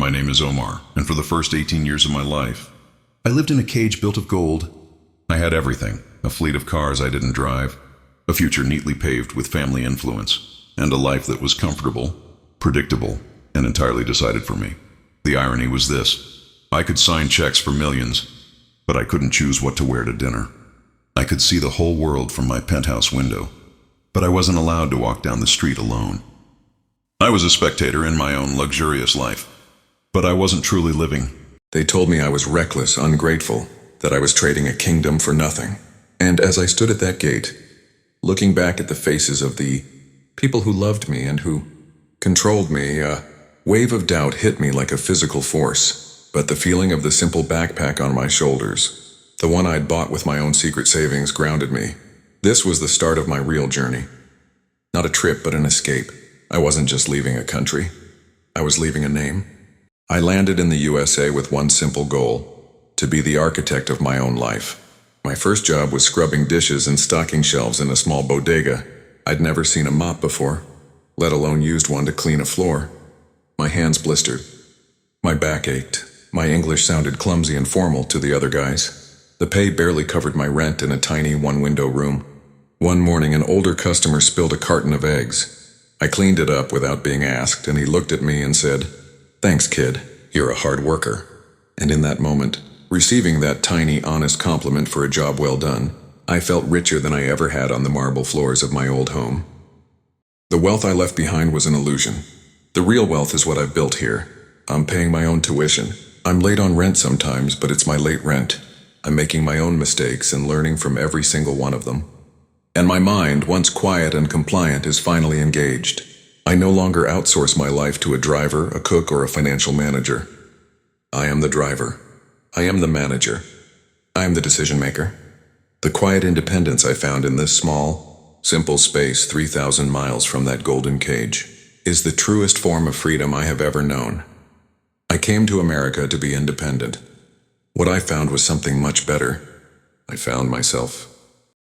My name is Omar, and for the first 18 years of my life, I lived in a cage built of gold. I had everything: a fleet of cars I didn't drive, a future neatly paved with family influence, and a life that was comfortable, predictable, and entirely decided for me. The irony was this: I could sign checks for millions, but I couldn't choose what to wear to dinner. I could see the whole world from my penthouse window, but I wasn't allowed to walk down the street alone. I was a spectator in my own luxurious life, but I wasn't truly living. They told me I was reckless, ungrateful, that I was trading a kingdom for nothing. And as I stood at that gate, looking back at the faces of the people who loved me and who controlled me, a wave of doubt hit me like a physical force. But the feeling of the simple backpack on my shoulders, the one I'd bought with my own secret savings, grounded me. This was the start of my real journey. Not a trip, but an escape. I wasn't just leaving a country. I was leaving a name. I landed in the USA with one simple goal: to be the architect of my own life. My first job was scrubbing dishes and stocking shelves in a small bodega. I'd never seen a mop before, let alone used one to clean a floor. My hands blistered. My back ached. My English sounded clumsy and formal to the other guys. The pay barely covered my rent in a tiny one-window room. One morning, an older customer spilled a carton of eggs. I cleaned it up without being asked, and he looked at me and said, "Thanks, kid. You're a hard worker." And in that moment, receiving that tiny, honest compliment for a job well done, I felt richer than I ever had on the marble floors of my old home. The wealth I left behind was an illusion. The real wealth is what I've built here. I'm paying my own tuition. I'm late on rent sometimes, but it's my late rent. I'm making my own mistakes and learning from every single one of them. And my mind, once quiet and compliant, is finally engaged. I no longer outsource my life to a driver, a cook, or a financial manager. I am the driver. I am the manager. I am the decision maker. The quiet independence I found in this small, simple space 3,000 miles from that golden cage is the truest form of freedom I have ever known. I came to America to be independent. What I found was something much better. I found myself.